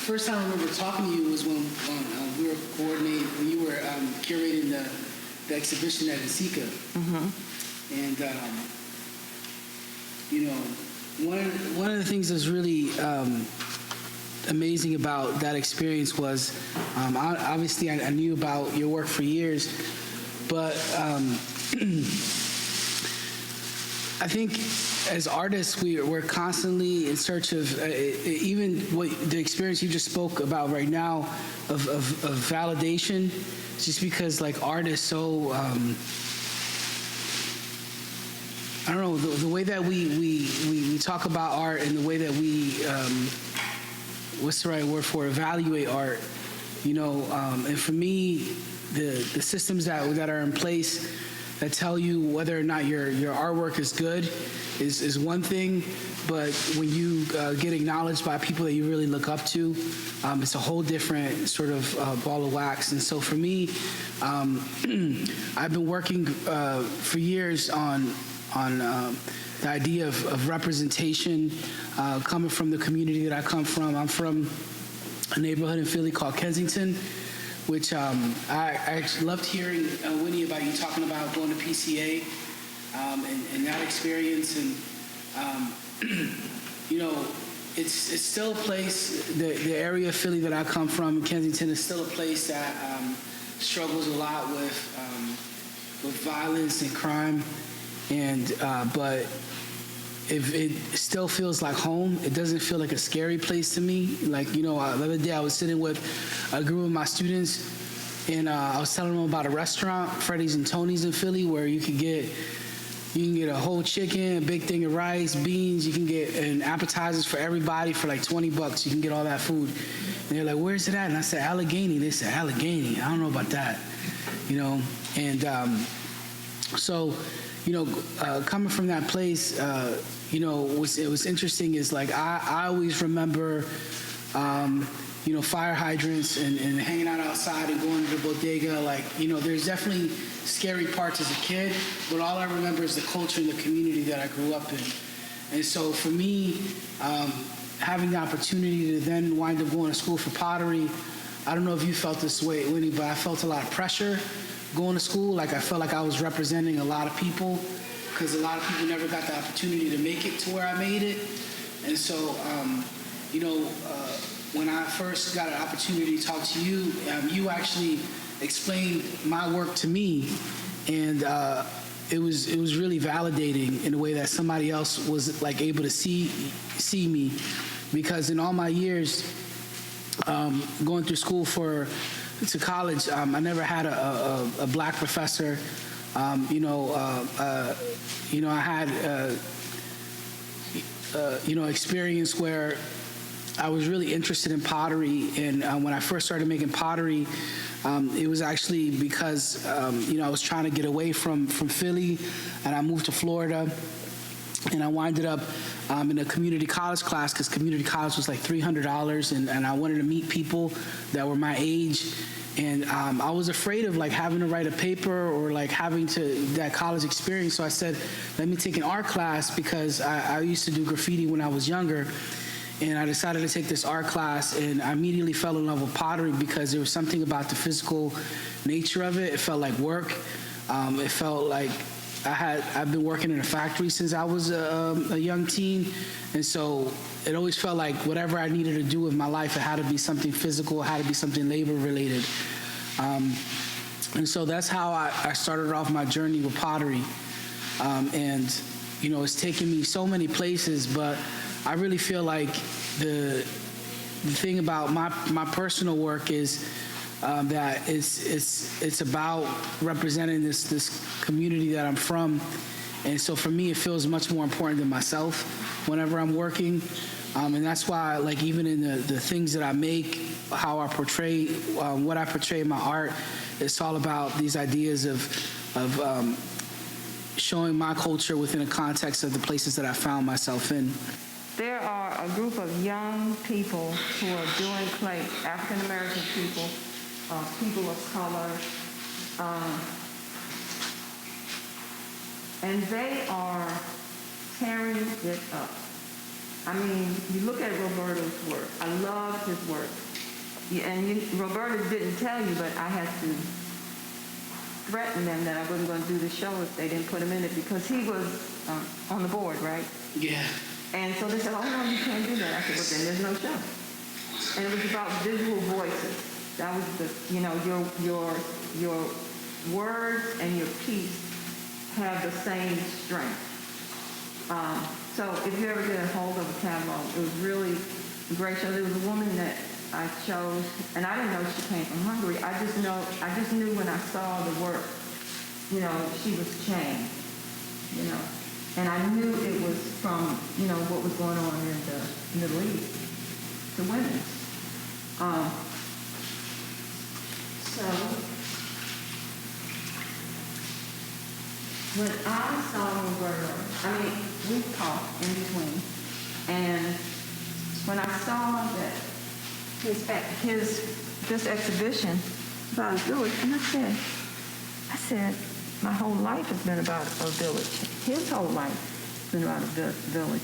first time I remember talking to you was when we were coordinating, when you were curating the exhibition at Isika. And, you know, one of the things that's really amazing about that experience was, obviously I knew about your work for years, but I think as artists, we're constantly in search of, even what the experience you just spoke about right now, of validation, just because like art is so, I don't know, the way that we talk about art and the way that we, what's the right word for it, evaluate art, you know, and for me, the systems that are in place that tell you whether or not your artwork is good is one thing, but when you get acknowledged by people that you really look up to, it's a whole different sort of ball of wax. And so for me, I've been working for years on the idea of representation, coming from the community that I come from. I'm from a neighborhood in Philly called Kensington, which I actually loved hearing, Winnie, about you talking about going to PCA and that experience. And, you know, it's still a place, the area of Philly that I come from, Kensington, is still a place that struggles a lot with violence and crime. And but if it still feels like home, it doesn't feel like a scary place to me. Like, you know, the other day I was sitting with a group of my students, and I was telling them about a restaurant, Freddy's and Tony's in Philly, where you can get a whole chicken, a big thing of rice, beans. You can get appetizers for everybody for like $20. You can get all that food. And they're like, "Where's it at?" And I said, "Allegheny." They said, "Allegheny? I don't know about that," you know. And so, you know, coming from that place, you know, it was interesting is like I always remember, you know, fire hydrants and hanging out outside and going to the bodega. Like, you know, there's definitely scary parts as a kid, but all I remember is the culture and the community that I grew up in. And so for me, having the opportunity to then wind up going to school for pottery, I don't know if you felt this way, Winnie, but I felt a lot of pressure going to school. Like, I felt like I was representing a lot of people, because a lot of people never got the opportunity to make it to where I made it. And so, you know, when I first got an opportunity to talk to you, you actually explained my work to me, and it was really validating in a way that somebody else was like able to see me, because in all my years going through school to college, I never had a black professor. You know, I had you know, experience where I was really interested in pottery, and when I first started making pottery, it was actually because you know, I was trying to get away from Philly, and I moved to Florida, and I winded up in a community college class, because community college was like $300, and I wanted to meet people that were my age. And I was afraid of like having to write a paper or like having that college experience. So I said, let me take an art class, because I used to do graffiti when I was younger. And I decided to take this art class, and I immediately fell in love with pottery, because there was something about the physical nature of it. It felt like work. It felt like I've been working in a factory since I was a young teen. And so it always felt like whatever I needed to do with my life, it had to be something physical, it had to be something labor related. And so that's how I started off my journey with pottery. And, you know, it's taken me so many places, but I really feel like the thing about my personal work is that it's about representing this community that I'm from. And so for me, it feels much more important than myself whenever I'm working. And that's why, like, even in the things that I make, how I portray, what I portray in my art, it's all about these ideas of showing my culture within a context of the places that I found myself in. There are a group of young people who are doing clay, African American people, people of color, and they are tearing it up. I mean, you look at Roberto's work. I love his work. Roberto didn't tell you, but I had to threaten them that I wasn't going to do the show if they didn't put him in it because he was on the board, right? Yeah. And so they said, oh, no, you can't do that. I said, well, then there's no show. And it was about visual voices. That was your words and your piece have the same strength. So if you ever get a hold of a catalog, it was really a great show. There was a woman that I chose, and I didn't know she came from Hungary. I just knew when I saw the work, she was changed, and I knew it was from, what was going on in the Middle East to women. So when I saw Roberto, we talked in between, and when I saw that this exhibition about a village, and I said, my whole life has been about a village. His whole life has been about a village.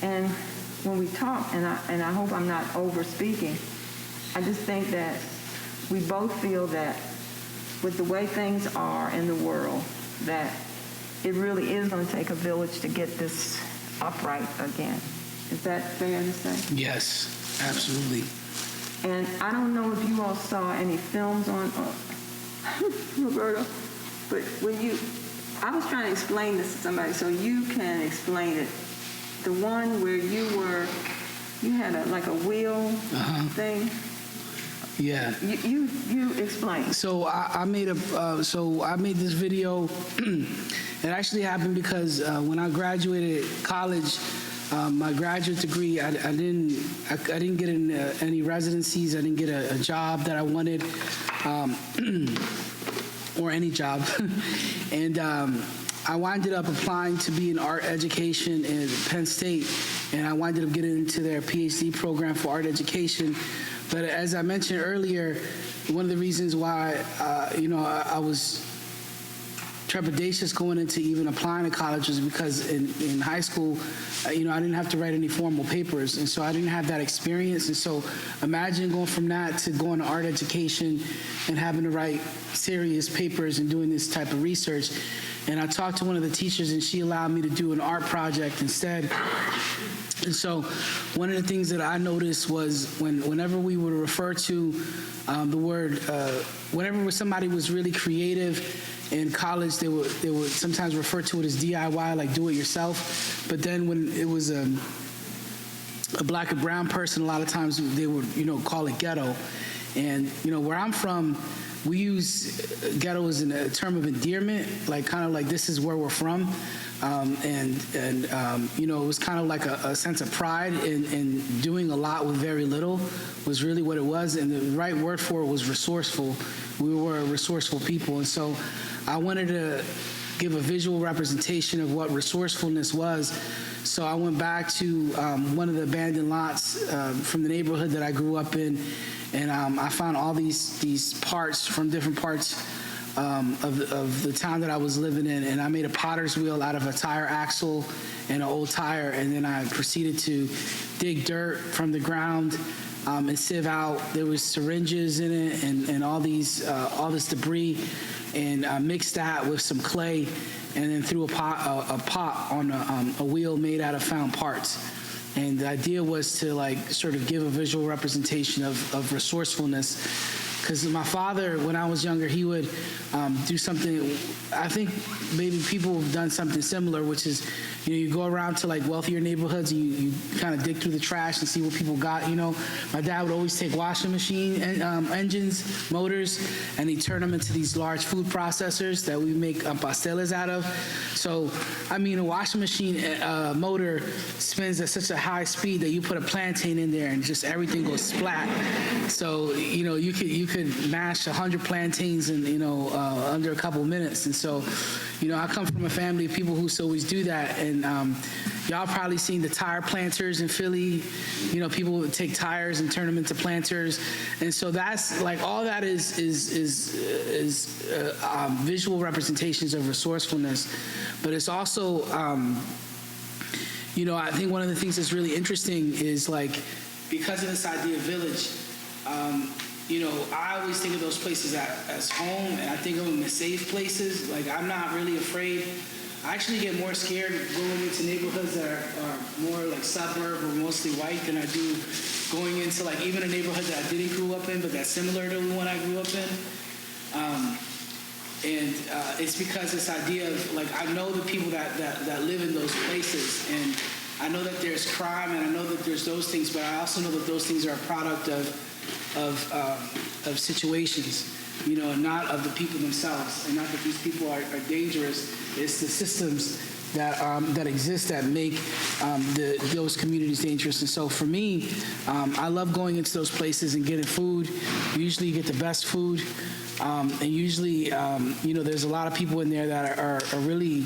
And when we talk, and I hope I'm not over speaking, I just think that we both feel that with the way things are in the world, that it really is going to take a village to get this upright again. Is that fair to say? Yes, absolutely. And I don't know if you all saw any films on Roberto, but I was trying to explain this to somebody so you can explain it. The one where you had a wheel thing. Yeah. You explain. So I made this video. It actually happened because when I graduated college, my graduate degree, I didn't get in any residencies. I didn't get a job that I wanted, or any job, and I winded up applying to be in art education at Penn State, and I winded up getting into their PhD program for art education. But as I mentioned earlier, one of the reasons why I was trepidatious going into even applying to college was because in high school, I didn't have to write any formal papers, and so I didn't have that experience. And so imagine going from that to going to art education and having to write serious papers and doing this type of research. And I talked to one of the teachers, and she allowed me to do an art project instead. And so one of the things that I noticed was whenever we would refer to the word, whenever somebody was really creative in college, they would sometimes refer to it as DIY, like do it yourself. But then when it was a black or brown person, a lot of times they would call it ghetto. And where I'm from, we use ghetto as a term of endearment, kind of like this is where we're from. It was kind of like a sense of pride in doing a lot with very little was really what it was. And the right word for it was resourceful. We were a resourceful people. And so I wanted to give a visual representation of what resourcefulness was. So I went back to one of the abandoned lots from the neighborhood that I grew up in, and I found all these parts from different parts of the town that I was living in, and I made a potter's wheel out of a tire axle and an old tire, and then I proceeded to dig dirt from the ground and sieve out. There was syringes in it and all this debris, and I mixed that with some clay, and then threw a pot on a wheel made out of found parts. And the idea was to sort of give a visual representation of resourcefulness. Because my father, when I was younger, he would do something. I think maybe people have done something similar, which is, you go around to wealthier neighborhoods and you kind of dig through the trash and see what people got. My dad would always take washing machine engines, motors, and he'd turn them into these large food processors that we make pasteles out of. So, a washing machine motor spins at such a high speed that you put a plantain in there and just everything goes splat. So, you could mash 100 plantains in under a couple of minutes. And so I come from a family of people who used to always do that. And y'all probably seen the tire planters in Philly. People would take tires and turn them into planters. And so that's all that is visual representations of resourcefulness. But it's also I think one of the things that's really interesting is like, because of this idea of village, I always think of those places as home, and I think of them as safe places. Like, I'm not really afraid. I actually get more scared going into neighborhoods that are more like suburb or mostly white than I do going into like even a neighborhood that I didn't grow up in, but that's similar to the one I grew up in. And it's because this idea of like, I know the people that live in those places, and I know that there's crime, and I know that there's those things, but I also know that those things are a product of situations, and not of the people themselves, and not that these people are dangerous. It's the systems that exist that make those communities dangerous. And so for me, I love going into those places and getting food. Usually you get the best food. And usually, there's a lot of people in there that are really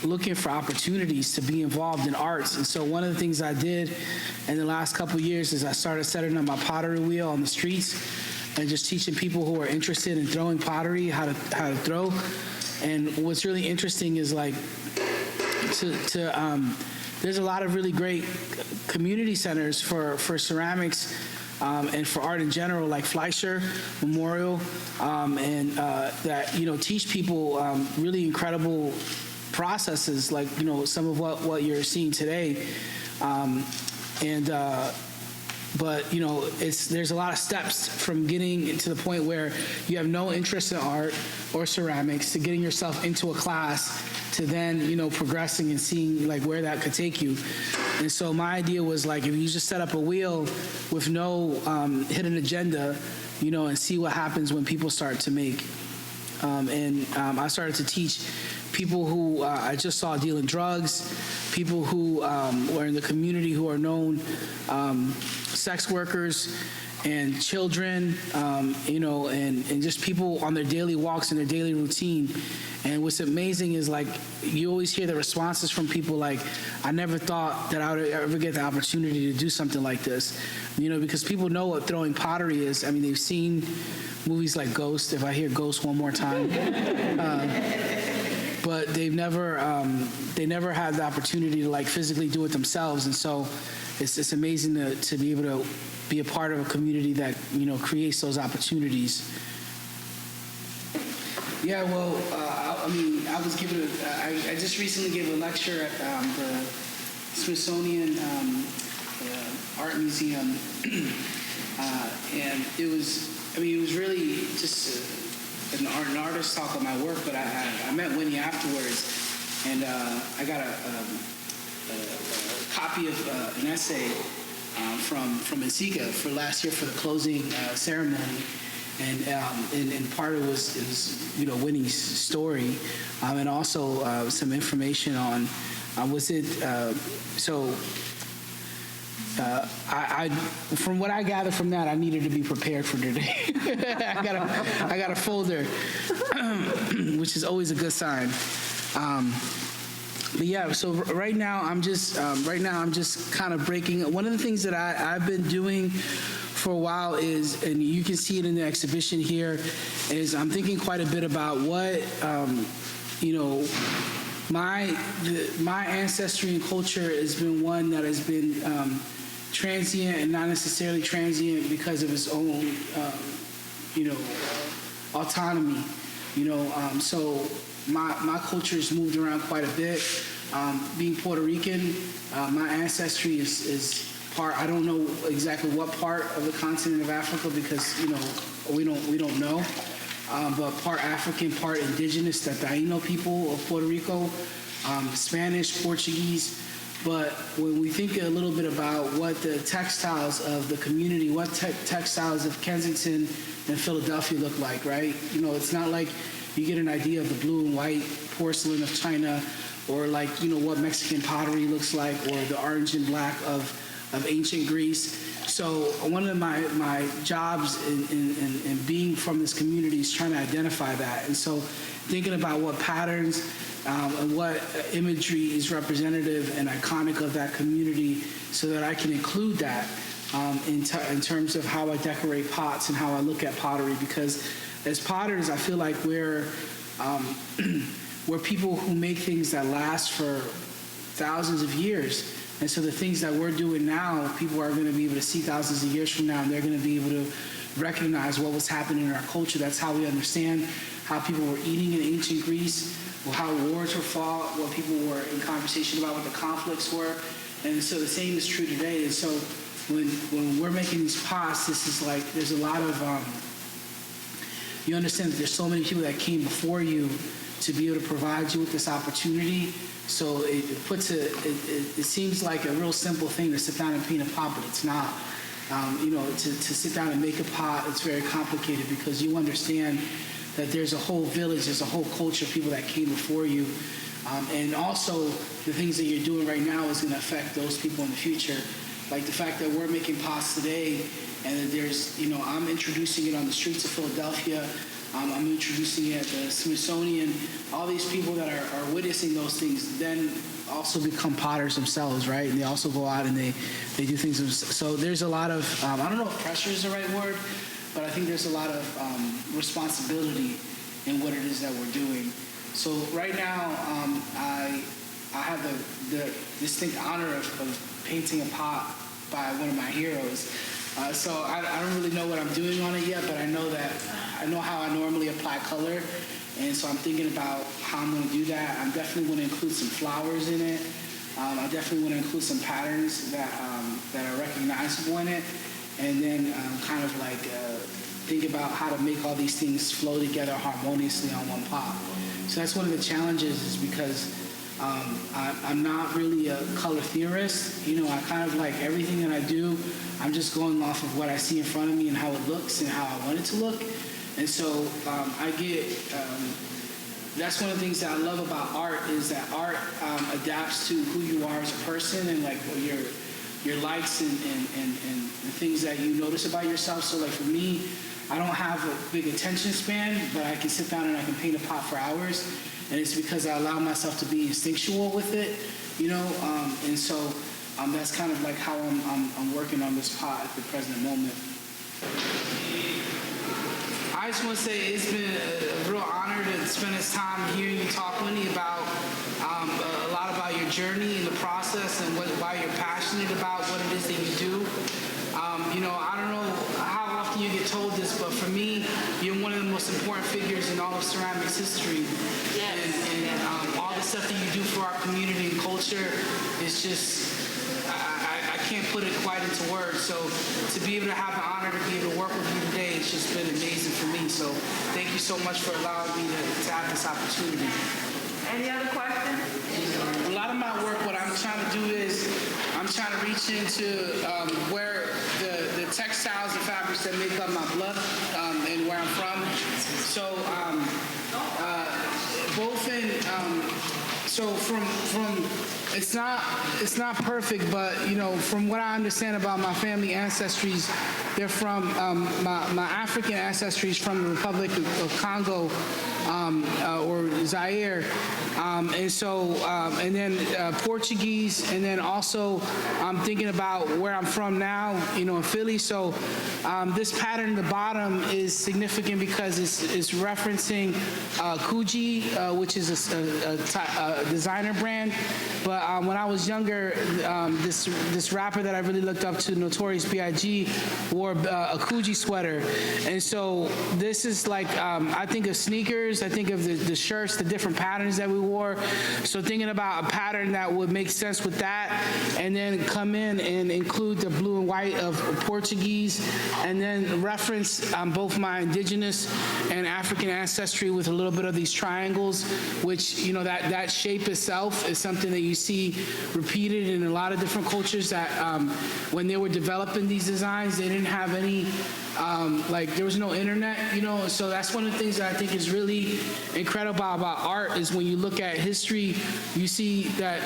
looking for opportunities to be involved in arts. And so one of the things I did in the last couple of years is I started setting up my pottery wheel on the streets and just teaching people who are interested in throwing pottery how to throw. And what's really interesting is like there's a lot of really great community centers for ceramics and for art in general, like Fleischer Memorial, and that teach people really incredible processes, like some of what you're seeing today, but there's a lot of steps from getting to the point where you have no interest in art or ceramics to getting yourself into a class to then progressing and seeing like where that could take you. And so my idea was like, if you just set up a wheel with no hidden agenda, and see what happens when people start to make. I started to teach people who I just saw dealing drugs, people who were in the community who are known sex workers and children, and just people on their daily walks and their daily routine. And what's amazing is like, you always hear the responses from people like, I never thought that I would ever get the opportunity to do something like this, because people know what throwing pottery is. I mean, they've seen movies like Ghost, if I hear Ghost one more time. But they've never had the opportunity to like physically do it themselves. And so it's amazing to be able to be a part of a community that creates those opportunities. Yeah, well, I was given I just recently gave a lecture at the Smithsonian Art Museum, and it was really just an artist talk on my work, but I met Winnie afterwards, and I got a copy of an essay from Antigua for last year for the closing ceremony, and part of it was Winnie's story, and also some information on I from what I gathered from that, I needed to be prepared for today. I got a folder, which is always a good sign. But yeah, so right now I'm just kind of breaking. One of the things that I've been doing for a while is, and you can see it in the exhibition here, is I'm thinking quite a bit about what my ancestry and culture has been one that has been transient, and not necessarily transient because of its own autonomy. So my culture has moved around quite a bit. Being Puerto Rican, my ancestry is part. I don't know exactly what part of the continent of Africa because we don't know. But part African, part indigenous, the Taino people of Puerto Rico, Spanish, Portuguese. But when we think a little bit about what the textiles of the community, what textiles of Kensington and Philadelphia look like, right? It's not like you get an idea of the blue and white porcelain of China, or like, what Mexican pottery looks like, or the orange and black of ancient Greece. So one of my jobs in being from this community is trying to identify that. And so thinking about what patterns and what imagery is representative and iconic of that community so that I can include that in terms of how I decorate pots and how I look at pottery. Because as potters, I feel like we're people who make things that last for thousands of years. And so the things that we're doing now, people are going to be able to see thousands of years from now, and they're going to be able to recognize what was happening in our culture. That's how we understand how people were eating in ancient Greece, or how wars were fought, what people were in conversation about, what the conflicts were. And so the same is true today. And so when we're making these pots, this is like, there's a lot of, you understand that there's so many people that came before you to be able to provide you with this opportunity. So it seems like a real simple thing to sit down and paint a pot, but it's not. To sit down and make a pot, it's very complicated because you understand that there's a whole village, there's a whole culture of people that came before you. And also, the things that you're doing right now is going to affect those people in the future. Like the fact that we're making pots today, and that there's, I'm introducing it on the streets of Philadelphia. I'm introducing it at the Smithsonian. All these people that are witnessing those things then also become potters themselves, right? And they also go out and they do things. So there's a lot of, I don't know if pressure is the right word, but I think there's a lot of responsibility in what it is that we're doing. So right now, I have the distinct honor of painting a pot by one of my heroes. So I don't really know what I'm doing on it yet, but I know how I normally apply color. And so I'm thinking about how I'm going to do that. I'm definitely going to include some flowers in it. I definitely want to include some patterns that are recognizable in it. And then kind of like think about how to make all these things flow together harmoniously on one pot. So that's one of the challenges, is because I'm not really a color theorist. I kind of like everything that I do, I'm just going off of what I see in front of me and how it looks and how I want it to look. And so that's one of the things that I love about art, is that art adapts to who you are as a person, and like your likes and things that you notice about yourself. So like for me, I don't have a big attention span, but I can sit down and I can paint a pot for hours. And it's because I allow myself to be instinctual with it, and so that's kind of like how I'm working on this pot at the present moment. I just want to say it's been a real honor to spend this time hearing you talk, Winnie, about a lot about your journey and the process, and why you're passionate about what it is that you do. I don't know how often you get told this, but for me, you're one of the most important figures in all of ceramics history. Yes. And all the stuff that you do for our community and culture is just, I can't put it quite into words. So to be able to have the honor to be able to work with you today, it's just been amazing for me. So thank you so much for allowing me to have this opportunity. Any other questions? A lot of my work, what I'm trying to do is I'm trying to reach into where the textiles and fabrics that make up my blood and where I'm from. So both in so from it's not perfect, but from what I understand about my family ancestries, they're from my African ancestries from the Republic of Congo or Zaire, and so and then Portuguese, and then also I'm thinking about where I'm from now, in Philly. So this pattern at the bottom is significant because it's referencing Kuji, which is a designer brand. But when I was younger, this rapper that I really looked up to, Notorious B.I.G., wore a Kuji sweater. And so this is like, I think of sneakers, I think of the shirts, the different patterns that we wore. So thinking about a pattern that would make sense with that, and then come in and include the blue and white of Portuguese, and then reference both my indigenous and African ancestry with a little bit of these triangles, which, that shape itself is something that you see repeated in a lot of different cultures, that when they were developing these designs, they didn't have any, there was no internet, so that's one of the things that I think is really incredible about art, is when you look at history, you see that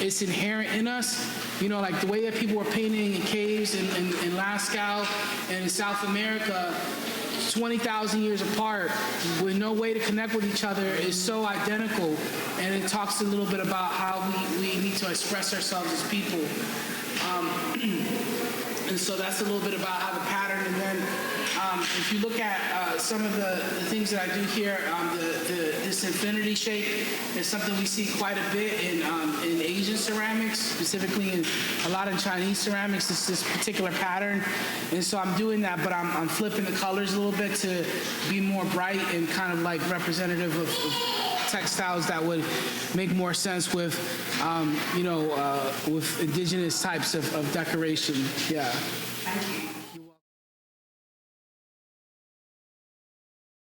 it's inherent in us, like the way that people were painting in caves in Lascaux and in South America, 20,000 years apart, with no way to connect with each other, is so identical. And it talks a little bit about how we need to express ourselves as people. And so that's a little bit about how the pattern, and then if you look at some of the things that I do here, this infinity shape is something we see quite a bit in Asian ceramics, specifically in a lot of Chinese ceramics. It's this particular pattern, and so I'm doing that, but I'm flipping the colors a little bit to be more bright and kind of like representative of textiles that would make more sense with, with indigenous types of decoration. Yeah. Thank you.